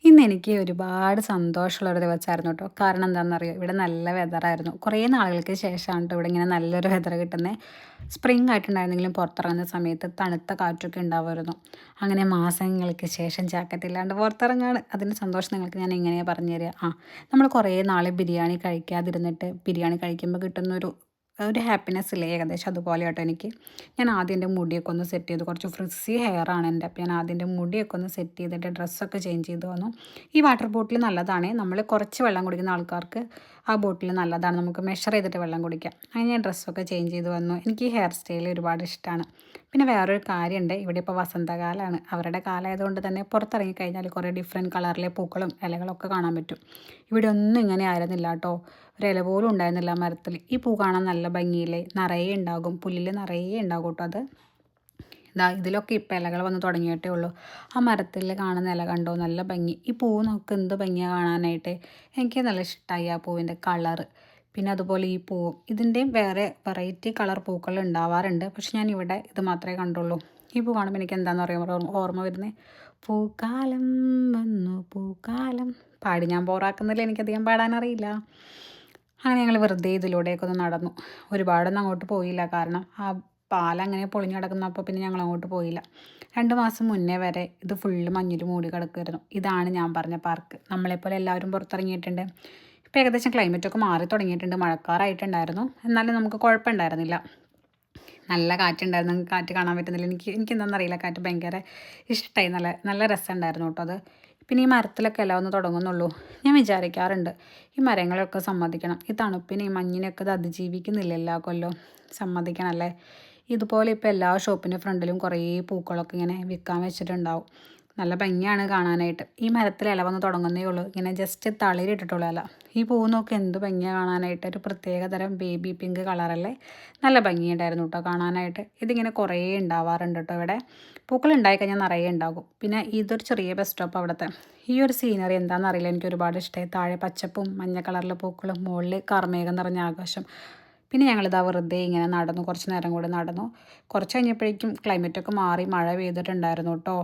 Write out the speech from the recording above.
ഇന്നെനിക്ക് ഒരുപാട് സന്തോഷമുള്ളൊരു ദിവസമായിരുന്നു കേട്ടോ. കാരണം എന്താണെന്നറിയോ? ഇവിടെ നല്ല വെതറായിരുന്നു. കുറേ നാളുകൾക്ക് ശേഷമാണ് കേട്ടോ ഇവിടെ ഇങ്ങനെ നല്ലൊരു വെതർ കിട്ടുന്നത്. സ്പ്രിംഗ് ആയിട്ടുണ്ടായിരുന്നെങ്കിലും പുറത്തിറങ്ങുന്ന സമയത്ത് തണുത്ത കാറ്റൊക്കെ ഉണ്ടാവുമായിരുന്നു. അങ്ങനെ മാസങ്ങൾക്ക് ശേഷം ജാക്കറ്റ് ഇല്ലാണ്ട് പുറത്തിറങ്ങാണ്. അതിൻ്റെ സന്തോഷം നിങ്ങൾക്ക് ഞാൻ എങ്ങനെയാണ് പറഞ്ഞു തരിക? നമ്മൾ കുറേ നാൾ ബിരിയാണി കഴിക്കാതിരുന്നിട്ട് ബിരിയാണി കഴിക്കുമ്പോൾ കിട്ടുന്നൊരു ഒരു ഹാപ്പിനെസ് ഇല്ലേ, ഏകദേശം അതുപോലെ കേട്ടോ എനിക്ക്. ഞാൻ ആദ്യം എൻ്റെ മുടിയൊക്കെ ഒന്ന് സെറ്റ് ചെയ്തു. കുറച്ച് ഫ്രിസി ഹെയറാണ് എൻ്റെ. അപ്പോൾ ഞാൻ ആദ്യം എൻ്റെ മുടിയൊക്കെ ഒന്ന് സെറ്റ് ചെയ്തിട്ട് ഡ്രസ്സൊക്കെ ചേഞ്ച് ചെയ്ത് വന്നു. ഈ വാട്ടർ ബോട്ടിൽ നല്ലതാണ്. നമ്മൾ കുറച്ച് വെള്ളം കുടിക്കുന്ന ആൾക്കാർക്ക് ആ ബോട്ടിൽ നല്ലതാണ്. നമുക്ക് മെഷർ ചെയ്തിട്ട് വെള്ളം കുടിക്കാം. അങ്ങനെ ഞാൻ ഡ്രസ്സൊക്കെ ചേഞ്ച് ചെയ്ത് വന്നു. എനിക്ക് ഈ ഹെയർ സ്റ്റൈൽ ഒരുപാട് ഇഷ്ടമാണ്. പിന്നെ വേറൊരു കാര്യമുണ്ട്, ഇവിടെ ഇപ്പോൾ വസന്തകാലമാണ്. അവരുടെ കാലമായതുകൊണ്ട് തന്നെ പുറത്തിറങ്ങി കഴിഞ്ഞാൽ കുറേ ഡിഫറെൻറ്റ് കളറിലെ പൂക്കളും ഇലകളൊക്കെ കാണാൻ പറ്റും. ഇവിടെ ഒന്നും ഇങ്ങനെ ആയിരുന്നില്ല കേട്ടോ. ഒരു ഇല പോലും ഉണ്ടായിരുന്നില്ല മരത്തിൽ. ഈ പൂ കാണാൻ നല്ല ഭംഗിയില്ലേ, നിറയെ ഉണ്ടാകും, പുല്ലിൽ നിറയെ ഉണ്ടാകും കേട്ടോ. അത് ഇതിലൊക്കെ ഇപ്പോൾ ഇലകൾ വന്ന് തുടങ്ങിയിട്ടേ ഉള്ളൂ. ആ മരത്തിൽ കാണുന്ന ഇല കണ്ടോ, നല്ല ഭംഗി. ഈ പൂവ് നമുക്ക് എന്ത് ഭംഗിയാണ് കാണാനായിട്ട്. എനിക്ക് നല്ല ഇഷ്ടമായി ആ പൂവിൻ്റെ കളറ്. പിന്നെ അതുപോലെ ഈ പൂവും ഇതിൻ്റെയും വേറെ വെറൈറ്റി കളർ പൂക്കൾ ഉണ്ടാവാറുണ്ട്. പക്ഷെ ഞാൻ ഇവിടെ ഇത് മാത്രമേ കണ്ടുള്ളൂ. ഈ പൂ കാണുമ്പോൾ എനിക്ക് എന്താണെന്ന് പറയുമ്പോൾ ഓർമ്മ വരുന്നത്, പൂക്കാലം വന്നു പൂക്കാലം. പാടി ഞാൻ ബോറാക്കുന്നില്ല, എനിക്കധികം പാടാനറിയില്ല. അങ്ങനെ ഞങ്ങൾ വെറുതെ ഇതിലൂടെയൊക്കെ ഒന്ന് നടന്നു. ഒരുപാടൊന്നും അങ്ങോട്ട് പോയില്ല, കാരണം ആ പാലം അങ്ങനെ പൊളിഞ്ഞ് കിടക്കുന്നപ്പോൾ പിന്നെ ഞങ്ങൾ അങ്ങോട്ട് പോയില്ല. 2 മാസം മുന്നേ വരെ ഇത് ഫുള്ള് മഞ്ഞിൽ മൂടി കിടക്കുമായിരുന്നു. ഇതാണ് ഞാൻ പറഞ്ഞ പാർക്ക്. നമ്മളെപ്പോലെ എല്ലാവരും പുറത്തിറങ്ങിയിട്ടുണ്ട്. ഇപ്പോൾ ഏകദേശം ക്ലൈമറ്റൊക്കെ മാറി തുടങ്ങിയിട്ടുണ്ട്. മഴക്കാറായിട്ടുണ്ടായിരുന്നു, എന്നാലും നമുക്ക് കുഴപ്പമുണ്ടായിരുന്നില്ല. നല്ല കാറ്റുണ്ടായിരുന്നു. നിങ്ങൾക്ക് കാറ്റ് കാണാൻ പറ്റുന്നില്ല. എനിക്കെന്താണെന്നറിയില്ല, കാറ്റ് ഭയങ്കര ഇഷ്ടമായി. നല്ല നല്ല രസമുണ്ടായിരുന്നു കേട്ടോ അത്. പിന്നെ ഈ മരത്തിലൊക്കെ എല്ലാം ഒന്ന് തുടങ്ങുന്നുള്ളൂ. ഞാൻ വിചാരിക്കാറുണ്ട്, ഈ മരങ്ങളൊക്കെ സമ്മതിക്കണം. ഈ തണുപ്പിനെയും മഞ്ഞിനെയൊക്കെ ഇത് അതിജീവിക്കുന്നില്ല എല്ലാ കൊല്ലവും. സമ്മതിക്കണമല്ലേ. ഇതുപോലെ ഇപ്പോൾ എല്ലാ ഷോപ്പിൻ്റെ ഫ്രണ്ടിലും കുറേ പൂക്കളൊക്കെ ഇങ്ങനെ വിൽക്കാൻ വെച്ചിട്ടുണ്ടാവും. നല്ല ഭംഗിയാണ് കാണാനായിട്ട്. ഈ മരത്തിൽ ഇല വന്ന് തുടങ്ങുന്നേ ഉള്ളൂ. ഇങ്ങനെ ജസ്റ്റ് തളിരിട്ടിട്ടുള്ള ഇല. ഈ പൂ നോക്കി എന്ത് ഭംഗിയാണ് കാണാനായിട്ട്. ഒരു പ്രത്യേക തരം ബേബി പിങ്ക് കളറല്ലേ. നല്ല ഭംഗിയുണ്ടായിരുന്നു കേട്ടോ കാണാനായിട്ട്. ഇതിങ്ങനെ കുറേ ഉണ്ടാവാറുണ്ട് കേട്ടോ ഇവിടെ. പൂക്കൾ ഉണ്ടായിക്കഴിഞ്ഞാൽ നിറയെ ഉണ്ടാകും. പിന്നെ ഇതൊരു ചെറിയ ബസ് സ്റ്റോപ്പ് അവിടുത്തെ. ഈ ഒരു സീനറി എന്താണെന്ന് അറിയില്ല, എനിക്ക് ഒരുപാട് ഇഷ്ടമായി. താഴെ പച്ചപ്പും മഞ്ഞ കളറിലെ പൂക്കളും, മുകളിൽ കാർമേഘം നിറഞ്ഞ ആകാശം. പിന്നെ ഞങ്ങളിതാ വെറുതെ ഇങ്ങനെ നടന്നു, കുറച്ച് നേരം കൂടെ നടന്നു. കുറച്ച് കഴിഞ്ഞപ്പോഴേക്കും ക്ലൈമറ്റൊക്കെ മാറി മഴ പെയ്തിട്ടുണ്ടായിരുന്നു കേട്ടോ.